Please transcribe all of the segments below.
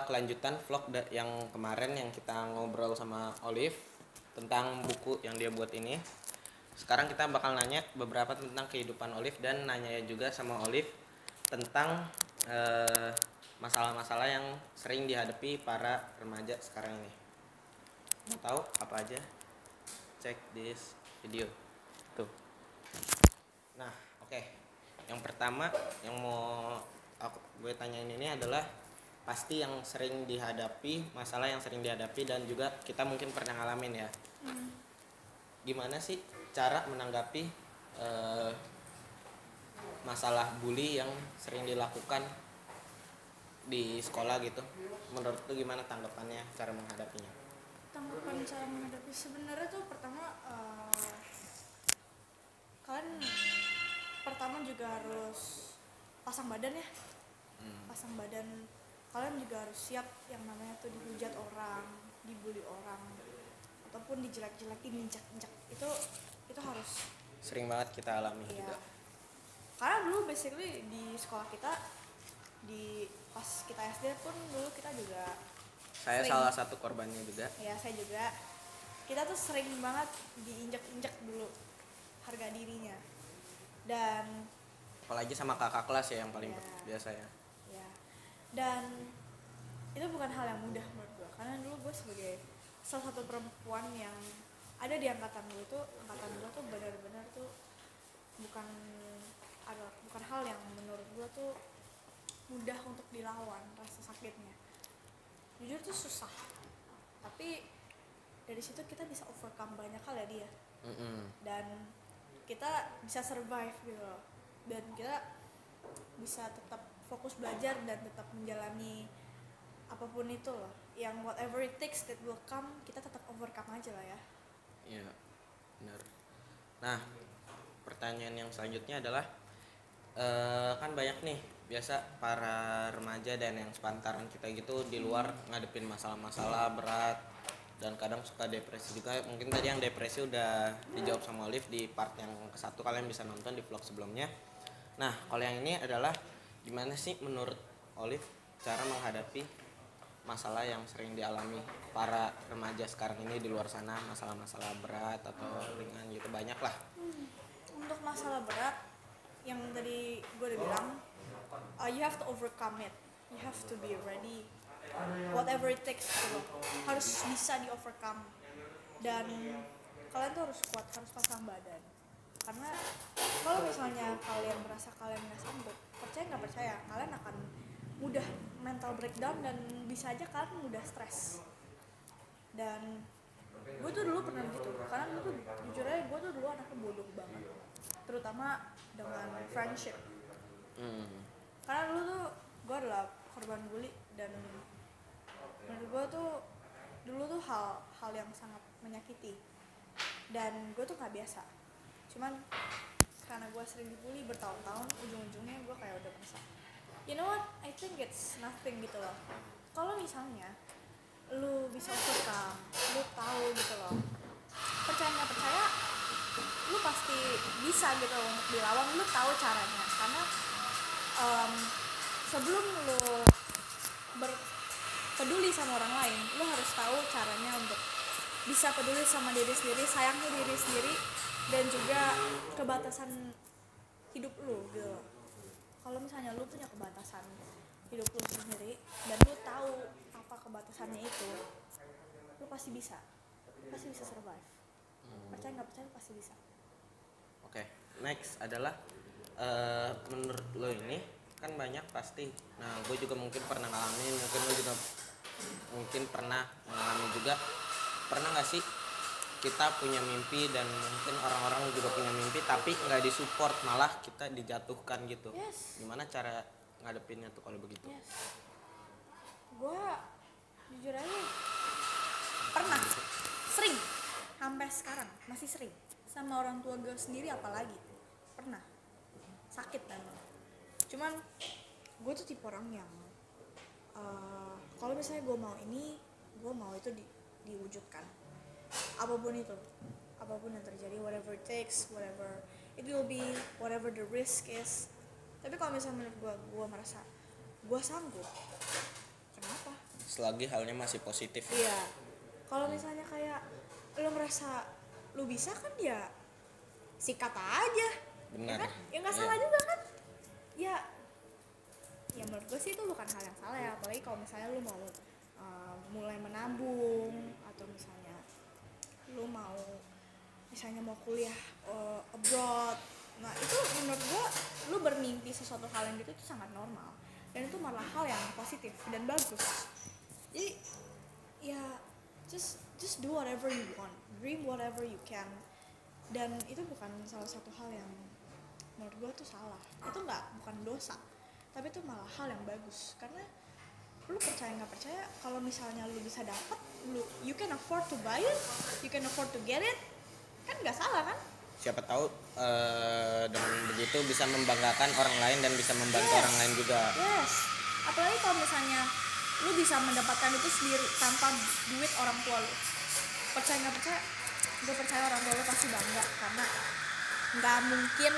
adalah kelanjutan vlog yang kemarin yang kita ngobrol sama Olive tentang buku yang dia buat ini. Sekarang kita bakal nanya beberapa tentang kehidupan Olive dan nanya juga sama Olive tentang masalah-masalah yang sering dihadapi para remaja sekarang ini. Mau tahu apa aja? Check this video. Tuh. Nah, oke. Yang pertama yang mau gue tanyain ini adalah pasti yang sering dihadapi, masalah yang sering dihadapi dan juga kita mungkin pernah ngalamin ya. Gimana sih cara menanggapi masalah bully yang sering dilakukan di sekolah gitu? Menurut lu gimana tanggapannya, cara menghadapinya? Tanggapan cara menghadapi sebenarnya tuh pertama kalian pertama juga harus pasang badan ya. Pasang badan, kalian juga harus siap yang namanya tuh dihujat orang, dibully orang, ataupun dijelek-jelekin, injak-injak. Itu harus Sering banget kita alami ya. juga. Karena dulu basically di sekolah kita, di pas kita SD pun dulu kita juga Saya sering, salah satu korbannya juga. ya saya juga, kita tuh sering banget diinjak-injak dulu harga dirinya. Dan Apalagi sama kakak kelas ya yang paling ya, biasa ya. ya. Dan itu bukan hal yang mudah menurut gue, karena dulu gue sebagai salah satu perempuan yang ada di angkatan gue tuh benar-benar tuh bukan hal yang menurut gue tuh mudah untuk dilawan rasa sakitnya. Jujur tuh susah, tapi dari situ kita bisa overcome banyak hal ya dia. Dan kita bisa survive gitu loh, dan kita bisa tetap fokus belajar dan tetap menjalani apapun itu loh, yang whatever it takes that will come, kita tetap overcome aja lah ya. Iya, benar. Nah, pertanyaan yang selanjutnya adalah kan banyak nih biasa para remaja dan yang sepantaran kita gitu di luar ngadepin masalah-masalah berat dan kadang suka depresi juga. Mungkin tadi yang depresi udah dijawab sama Olive di part yang ke-1, kalian bisa nonton di vlog sebelumnya. Nah, kalau yang ini adalah gimana sih menurut Olive cara menghadapi masalah yang sering dialami para remaja sekarang ini di luar sana, masalah-masalah berat atau ringan gitu, banyak lah. Untuk masalah berat yang tadi gue udah bilang, you have to overcome it, you have to be ready, whatever it takes gitu loh. Harus bisa di overcome, dan kalian tuh harus kuat, harus pasang badan. Karena kalau misalnya kalian merasa kalian nggak sanggup, percaya nggak percaya, kalian akan mudah mental breakdown dan bisa aja kalian mudah stres. Dan gue tuh dulu pernah gitu, karena gue tuh jujur aja gue tuh dulu anaknya bodoh banget, terutama dengan friendship. Karena dulu tuh gue adalah korban bully, dan menurut gue tuh dulu tuh hal yang sangat menyakiti, dan gue tuh nggak biasa. Cuman karena gue sering dibully bertahun-tahun, ujung-ujungnya gue kayak udah merasa, you know what, I think it's nothing gitu loh. Kalau misalnya lu bisa overcome, lu tahu gitu loh, percaya nggak percaya, lu pasti bisa gitu loh untuk dilawan. Lu tahu caranya, karena sebelum lu peduli sama orang lain, lu harus tahu caranya untuk bisa peduli sama diri sendiri, sayangi diri sendiri, dan juga kebatasan hidup lu gitu. Kalau misalnya lu punya kebatasan hidup lu sendiri dan lu tahu apa kebatasannya itu, lu pasti bisa survive. Percaya nggak percaya, lu pasti bisa. Oke, next adalah menurut lo ini kan banyak pasti. Nah, gue juga mungkin pernah ngalamin, mungkin lo juga mungkin pernah mengalami juga. Pernah nggak sih kita punya mimpi dan mungkin orang-orang juga punya mimpi tapi nggak disupport, malah kita dijatuhkan gitu? Yes. Gimana cara ngadepinnya tuh kalau begitu? Yes. Gue jujur aja pernah, sering, sampai sekarang masih sering, sama orang tua gue sendiri apalagi, pernah sakit memang. Cuman gue tuh tipe orang yang kalau misalnya gue mau ini, gue mau itu diwujudkan, apapun itu, apapun yang terjadi, whatever it takes, whatever it will be, whatever the risk is. Tapi kalau misalnya menurut gue merasa gue sanggup, kenapa? selagi halnya masih positif. Iya. Kalau misalnya kayak lo ngerasa lo bisa kan ya sikat aja. Ya Benar. kan? Ya nggak Iya. salah juga kan? Ya menurut gue sih itu bukan hal yang salah ya, apalagi kalau misalnya lo mau mulai menabung, atau misalnya lo mau kuliah abroad. Nah itu menurut gue lo bermimpi sesuatu hal yang gitu itu sangat normal, dan itu malah hal yang positif dan bagus. Jadi ya just do whatever you want, dream whatever you can, dan itu bukan salah satu hal yang menurut gue tuh salah. Itu bukan dosa, tapi itu malah hal yang bagus, karena lu percaya nggak percaya, kalau misalnya lu bisa dapat, you can afford to buy it, you can afford to get it, kan nggak salah kan? Siapa tahu dengan begitu bisa membanggakan orang lain dan bisa membantu orang lain juga. Yes, apalagi kalau misalnya lu bisa mendapatkan itu sendiri tanpa duit orang tua lu. Percaya nggak percaya, gue percaya orang tua lu pasti bangga, karena nggak mungkin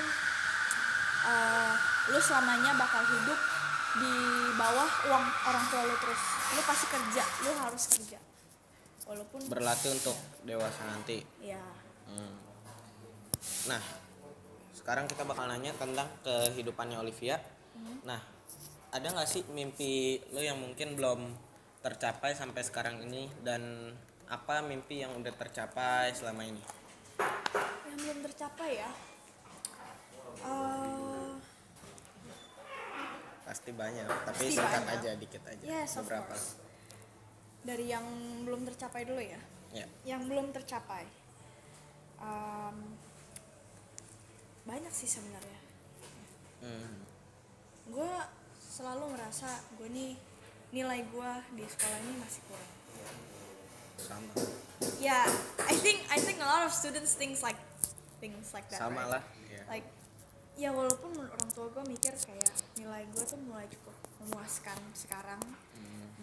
lu selamanya bakal hidup di bawah uang orang tua lu terus. Lu pasti kerja, lu harus kerja walaupun Berlatih untuk dewasa nanti. ya. Nah, sekarang kita bakal nanya tentang kehidupannya Olivia. Nah, ada nggak sih mimpi lo yang mungkin belum tercapai sampai sekarang ini, dan apa mimpi yang udah tercapai selama ini? Yang belum tercapai ya, Pasti banyak, tapi Pasti singkat banyak. aja, dikit aja. yes of Beberapa. course. Dari yang belum tercapai dulu ya. Ya. Yang belum tercapai banyak sih sebenarnya. Gue selalu ngerasa gue nih, nilai gue di sekolah ini masih kurang. Sama. Ya, I think a lot of students things like that. Sama right? lah. Ya. Like, ya walaupun menurut orang tua gue mikir kayak nilai gue tuh mulai cukup memuaskan sekarang,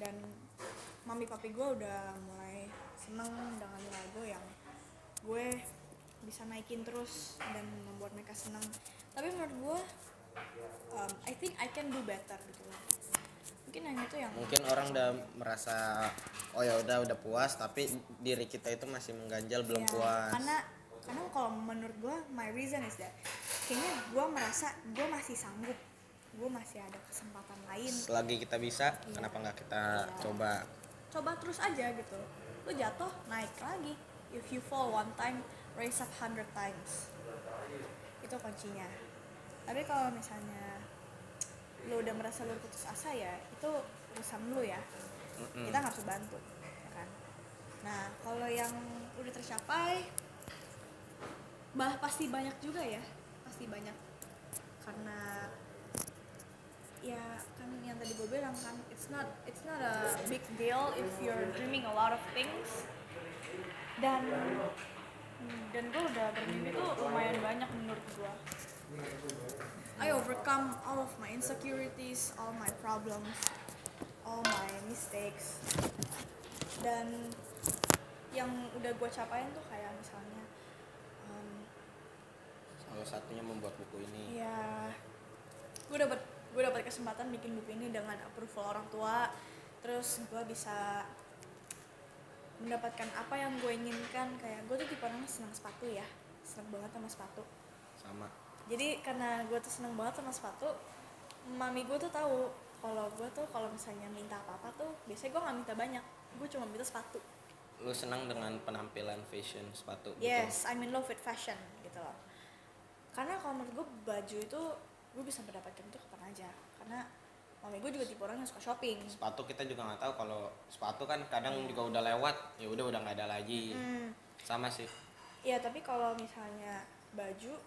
dan mami papi gue udah mulai seneng dengan nilai gue yang gue bisa naikin terus dan membuat mereka senang. Tapi menurut gue, I think I can do better gitu loh. Mungkin hanya itu yang Mungkin orang udah merasa oh ya udah puas, tapi diri kita itu masih mengganjal, belum ya, puas. karena kalau menurut gue, my reason is that kayaknya gue merasa gue masih sanggup, gue masih ada kesempatan lain. Selagi kita bisa, kenapa nggak kita Coba terus aja gitu. Lu jatuh, naik lagi. If you fall one time, raise up 100 times. Itu kuncinya. Tapi kalau misalnya lu udah merasa lu putus asa, ya itu urusan lu ya. Kita nggak bisa bantu, ya kan? Nah, kalau yang udah tercapai, pasti banyak juga ya. Pasti banyak. Karena ya kan yang tadi gue bilang kan, it's not a big deal if you're dreaming a lot of things, dan gue udah bermimpi tuh lumayan banyak menurut gue. I overcome all of my insecurities, all my problems, all my mistakes, dan yang udah gue capain tuh kayak misalnya salah satunya membuat buku ini. ya, gue dapat kesempatan bikin buku ini dengan approval orang tua. Terus gue bisa mendapatkan apa yang gue inginkan. Kayak gue tuh tipe orang senang sepatu ya, senang banget sama sepatu. Sama. Jadi karena gue tuh senang banget sama sepatu, mami gue tuh tahu kalau gue tuh kalau misalnya minta apa tuh biasanya gue nggak minta banyak, gue cuma minta sepatu. Lu senang dengan penampilan fashion sepatu? Yes, I'm in love with fashion gitu loh. Karena kalau menurut gue baju itu gue bisa mendapatkan itu kapan aja, karena mami gue juga tipe orang yang suka shopping. Sepatu kita juga nggak tahu, kalau sepatu kan kadang juga udah lewat, ya udah nggak ada lagi. Sama sih. Iya, tapi kalau misalnya baju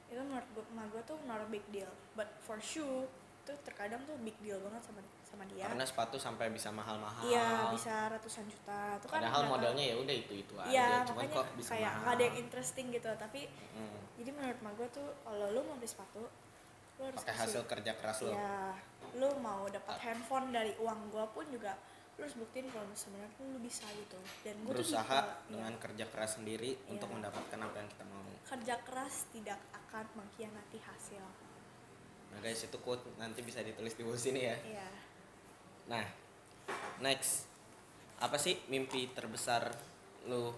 itu menurut gue tuh not a big deal, but for shoe itu terkadang tuh big deal banget sama dia. Karena sepatu sampai bisa mahal-mahal. Iya, bisa ratusan juta. Itu kan padahal modelnya ya udah itu aja. Iya, cuman makanya kok bisa kayak mahal. nggak ada yang interesting gitu. Tapi jadi menurut gue tuh kalau lu mau beli sepatu, lu harus pakai hasil kerja keras lo. ya, lu mau dapat handphone dari uang gue pun juga lu harus buktiin kalau sebenarnya lu bisa gitu. Dan gue berusaha tuh dengan kerja keras sendiri untuk mendapatkan apa yang kita mau. kerja keras tidak akan mengkhianati hasil. Nah guys, itu quote nanti bisa ditulis di bawah sini ya. Iya. Nah, Next, apa sih mimpi terbesar lu?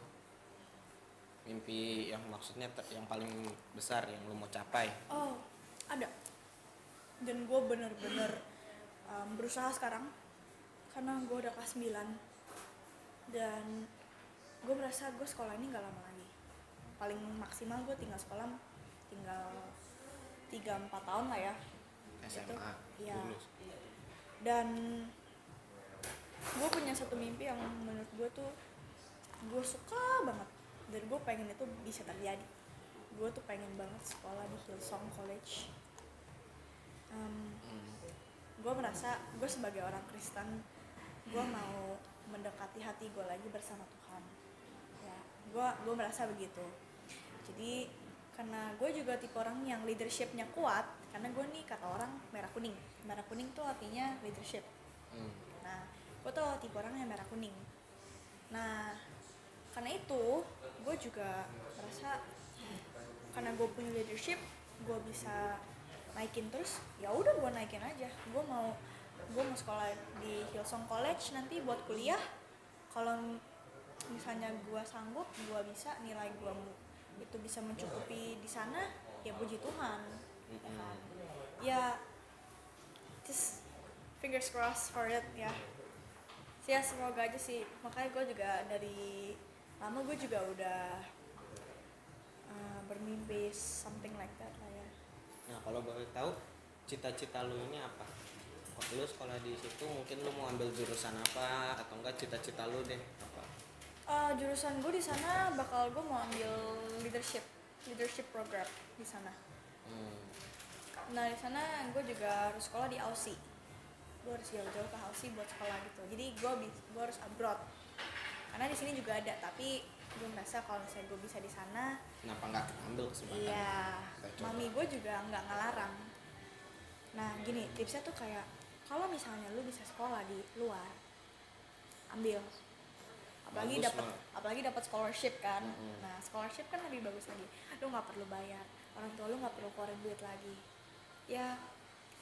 Mimpi yang maksudnya yang paling besar yang lu mau capai? Oh, ada. Dan gue bener-bener berusaha sekarang karena gue udah kelas 9 dan gue merasa gue sekolah ini gak lama lagi. Paling maksimal gue tinggal sekolah tinggal 3-4 tahun lah ya. SMA Iya. lulus. Dan gue punya satu mimpi yang menurut gue tuh gue suka banget dan gue pengen itu bisa terjadi. Gue tuh pengen banget sekolah di Hillsong College. Gue merasa gue sebagai orang Kristen, gue mau mendekati hati gue lagi bersama Tuhan. Ya, gue merasa begitu. Jadi karena gue juga tipe orang yang leadershipnya kuat, karena gue nih kata orang merah kuning tuh artinya leadership. Nah, gue tuh tipe orang yang merah kuning. Nah, karena itu gue juga merasa karena gue punya leadership, gue bisa naikin terus. Ya udah gue naikin aja. Gue mau sekolah di Hillsong College nanti buat kuliah. Kalau misalnya gue sanggup, gue bisa nilai gue itu bisa mencukupi di sana, ya puji Tuhan. Ya kan? Ya just fingers crossed for it ya. Ya semoga aja sih. Makanya gue juga dari lama gue juga udah bermimpi something like that lah ya. Nah, kalau boleh tahu cita-cita lu ini apa? Waktu lu sekolah di situ mungkin lu mau ambil jurusan apa atau enggak cita-cita lu deh apa? Jurusan gue di sana gue mau ambil leadership program di sana. Nah di sana gue juga harus sekolah di Aussie. Gue harus jauh-jauh ke Aussie buat sekolah gitu. Jadi gue harus abroad. Karena di sini juga ada, tapi gue merasa kalau misalnya gue bisa di sana. Kenapa nggak ambil kesempatan? Iya. Mami gue juga nggak ngelarang. Nah gini tipsnya tuh kayak kalau misalnya lu bisa sekolah di luar, ambil. Apalagi dapat scholarship kan. Nah scholarship kan lebih bagus lagi, lu nggak perlu bayar, orang tua lu nggak perlu keluarin duit lagi, ya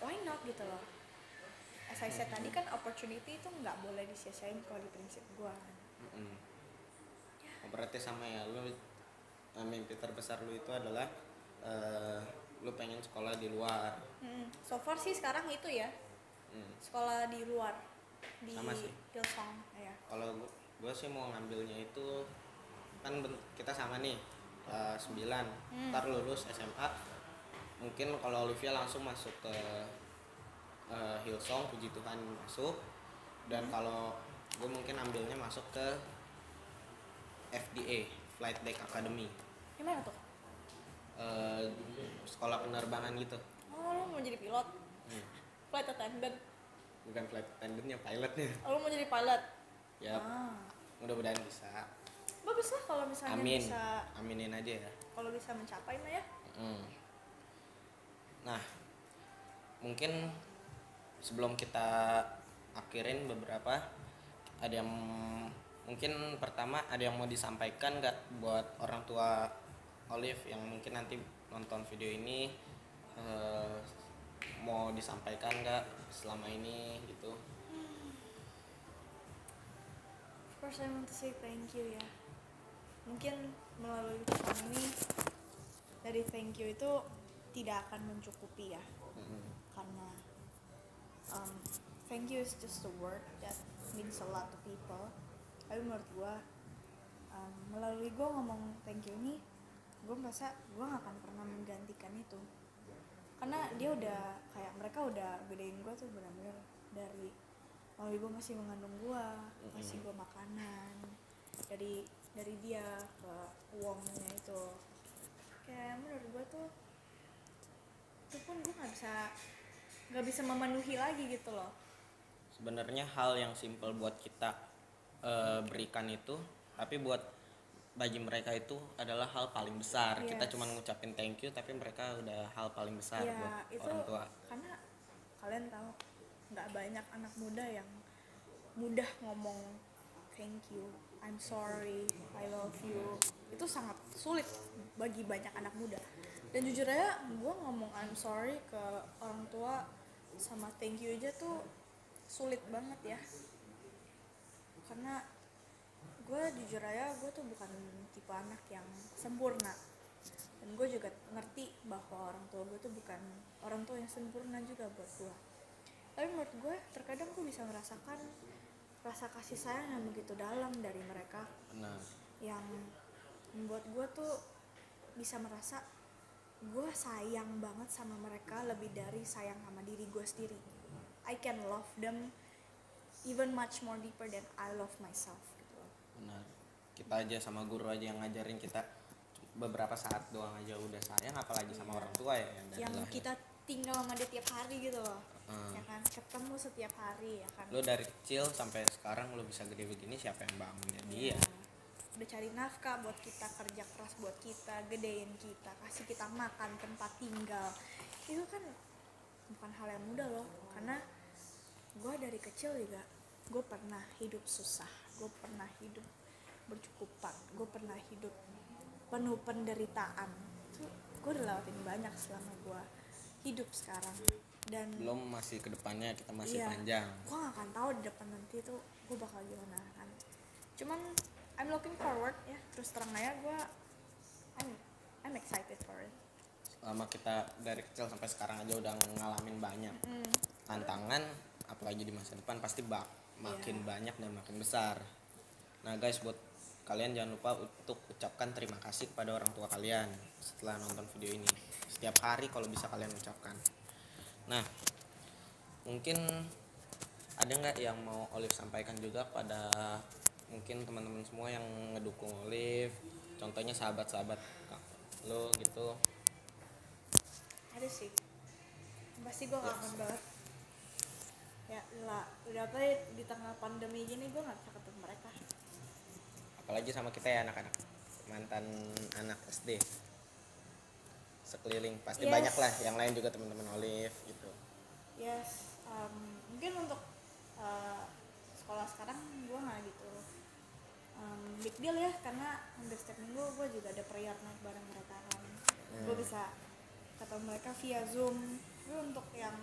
why not gitu loh. As I said tadi kan opportunity itu nggak boleh disia-siain kalau di prinsip gua kan. Berarti sama ya, lu mimpi terbesar lu itu adalah lu pengen sekolah di luar. So far sih sekarang itu ya, sekolah di luar di Hillsong ya. Kalau gue sih mau ngambilnya itu kan kita sama nih 9 ntar lulus SMA mungkin kalau Olivia langsung masuk ke Hillsong, puji Tuhan masuk. Dan kalau gue mungkin ambilnya masuk ke FDA, Flight Deck Academy. Gimana tuh? Sekolah penerbangan gitu. Oh, lu mau jadi pilot? Flight attendant? Bukan flight attendantnya, pilotnya. Oh, lu mau jadi pilot? Yap. Mudah-mudahan bisa. Bagus lah kalau misalnya bisa. Aminin aja ya. Kalau bisa mencapai mah ya. Nah, mungkin sebelum kita akhirin beberapa, ada yang mungkin pertama ada yang mau disampaikan nggak buat orang tua Olive yang mungkin nanti nonton video ini, mau disampaikan nggak selama ini gitu? Of course I want to say thank you ya. Mungkin melalui pesan ini dari thank you itu tidak akan mencukupi ya. Karena thank you is just a word that means a lot to people. Tapi menurut gue melalui gue ngomong thank you ini, gue merasa gue gak akan pernah menggantikan itu. Karena dia udah kayak mereka udah gedein gue tuh benar-benar dari melalui gue masih mengandung gue, kasih gue makanan dari dia ke uangnya itu. Kayak menurut gue tuh itu pun gue nggak bisa memenuhi lagi gitu loh. Sebenarnya hal yang simple buat kita berikan itu, tapi bagi mereka itu adalah hal paling besar. Kita cuma ngucapin thank you, tapi mereka udah hal paling besar buat itu, orang tua. Karena kalian tahu nggak banyak anak muda yang mudah ngomong thank you, I'm sorry, I love you. Itu sangat sulit bagi banyak anak muda. Dan jujur aja gue ngomong I'm sorry ke orang tua sama thank you aja tuh sulit banget ya. karena gue jujur aja gue tuh bukan tipe anak yang sempurna, dan gue juga ngerti bahwa orang tua gue tuh bukan orang tua yang sempurna juga buat gue. Tapi menurut gue terkadang gue bisa merasakan rasa kasih sayang yang begitu dalam dari mereka, Benar. yang membuat gue tuh bisa merasa gue sayang banget sama mereka lebih dari sayang sama diri gue sendiri. I can love them even much more deeper than I love myself gitu loh. Benar. Kita aja sama guru aja yang ngajarin kita beberapa saat doang aja udah sayang, apalagi sama orang tua ya Yang lahir. kita tinggal sama dia tiap hari gitu loh. Hmm. Ya kan, ketemu setiap hari ya kan. Lo dari kecil sampai sekarang lo bisa gede begini, siapa yang bangunnya dia? Udah cari nafkah buat kita, kerja keras buat kita, gedein kita, kasih kita makan, tempat tinggal. Itu kan bukan hal yang mudah loh, karena gue dari kecil juga gue pernah hidup susah, gue pernah hidup bercukupan, gue pernah hidup penuh penderitaan. Itu gue udah lewatin banyak selama gue hidup sekarang, dan Belum masih kedepannya kita masih iya, panjang. gue gak akan tahu di depan nanti tuh gue bakal gimana kan. Cuman I'm looking forward ya, terus terang aja gue I'm excited for it. Selama kita dari kecil sampai sekarang aja udah ngalamin banyak tantangan, apalagi di masa depan pasti makin banyak dan makin besar. Nah guys, buat kalian jangan lupa untuk ucapkan terima kasih kepada orang tua kalian setelah nonton video ini. Setiap hari kalau bisa kalian ucapkan. Nah, mungkin ada nggak yang mau Olive sampaikan juga pada mungkin teman-teman semua yang ngedukung Olive, contohnya sahabat-sahabat lo gitu? Ada sih, pasti gue kangen banget ya lah, udah apa ya, di tengah pandemi gini gue nggak bisa ketemu mereka. Apalagi sama kita ya, anak-anak mantan anak SD sekeliling pasti banyak lah yang lain juga teman-teman Olive gitu. Yes, mungkin untuk sekolah sekarang gue nggak gitu big deal ya, karena hampir setiap minggu gue juga ada prayer night bareng mereka kan. Gue bisa ketemu mereka via Zoom. Tapi untuk yang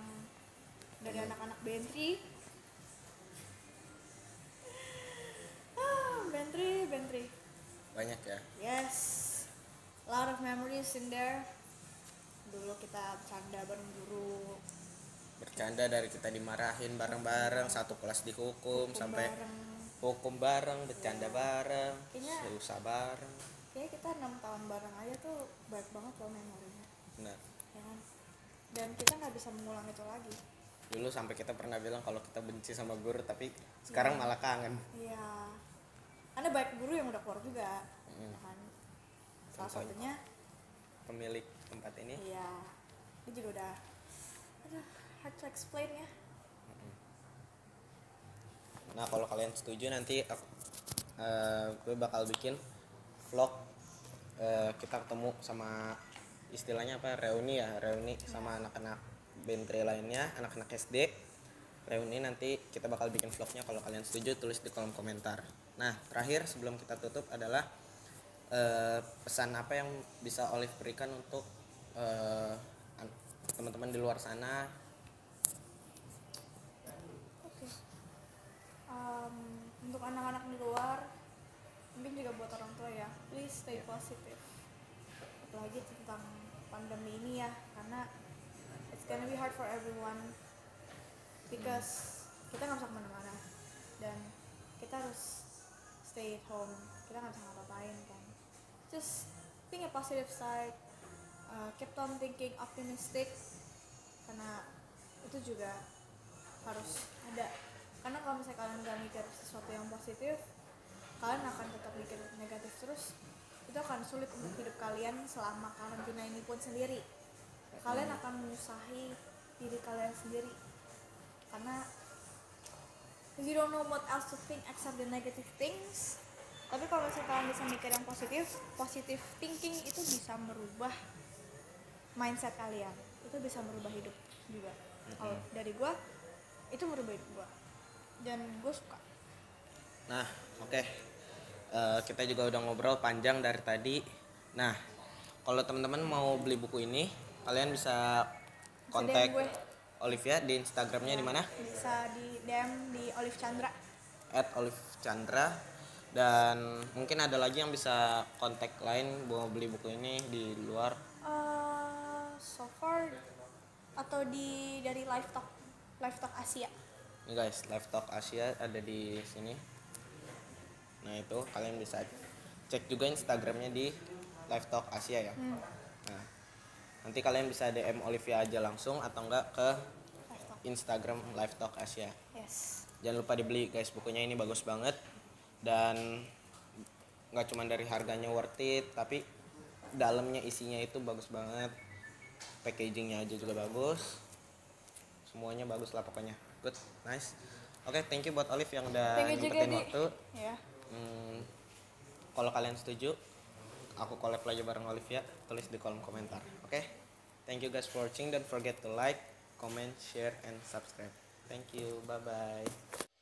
dari anak-anak Bentry, Bentry Banyak ya. yes, a lot of memories in there. Dulu kita bercanda bareng guru, Bercanda dari kita dimarahin bareng-bareng, satu kelas dihukum sampai bareng. hukum bareng, bercanda bareng, Kayaknya- susah bareng. Kayaknya kita 6 tahun bareng aja tuh banyak banget loh memorinya, Benar. ya kan? Dan kita nggak bisa mengulang itu lagi. Dulu sampai kita pernah bilang kalau kita benci sama guru, tapi sekarang malah kangen. Iya, ada banyak guru yang udah keluar juga, ya kan? Salah Contohnya? satunya, Pemilik tempat ini. iya, dia juga udah, aduh, hard to explain ya. Nah kalau kalian setuju nanti gue bakal bikin vlog kita ketemu sama istilahnya apa, reuni sama anak-anak Bentry lainnya, anak-anak SD reuni. Nanti kita bakal bikin vlognya, kalau kalian setuju tulis di kolom komentar. Nah terakhir sebelum kita tutup adalah pesan apa yang bisa Olive berikan untuk teman-teman di luar sana. Oke. Untuk anak-anak di luar, mungkin juga buat orang tua ya, please stay positive. Apalagi tentang pandemi ini ya, karena it's gonna be hard for everyone, because kita nggak bisa kemana-mana dan kita harus stay at home, kita nggak bisa ngapa-ngapain kan. Just think a positive side, keep on thinking optimistic, karena itu juga harus ada. Karena kalau misalnya kalian nggak mikir sesuatu yang positif, kalian akan tetap mikir negatif terus. Itu akan sulit untuk hidup kalian selama karantina ini pun sendiri. Kalian akan menyusahi diri kalian sendiri, karena you don't know what else to think except the negative things. Tapi kalau misalnya kalian bisa mikir yang positive thinking, itu bisa merubah mindset kalian, itu bisa merubah hidup juga. Kalau dari gue, itu merubah hidup gue dan gue suka. Nah oke. Kita juga udah ngobrol panjang dari tadi. Nah kalau teman-teman mau beli buku ini, kalian bisa kontak DM gue. Olivia di Instagramnya di mana? Bisa di DM di Olive Chandra. @Olive Chandra. Dan mungkin ada lagi yang bisa kontak lain mau beli buku ini di luar. So far atau dari Live Talk Asia. Nih guys, Live Talk Asia ada di sini. Nah itu kalian bisa cek juga Instagramnya di Live Talk Asia ya. Nah nanti kalian bisa DM Olivia aja langsung atau enggak ke Live Talk. Instagram Live Talk Asia. Yes. Jangan lupa dibeli guys, bukunya ini bagus banget. Dan nggak cuma dari harganya worth it, tapi dalamnya isinya itu bagus banget. Packagingnya aja juga bagus. Semuanya bagus lah pokoknya. Good, nice. Oke, thank you buat Olive yang udah Thank you juga, nyempetin Di. waktu. Ya. Kalau kalian setuju, aku collab lagi bareng Olivia, tulis di kolom komentar. Oke? Thank you guys for watching. Don't forget to like, comment, share, and subscribe. Thank you. Bye-bye.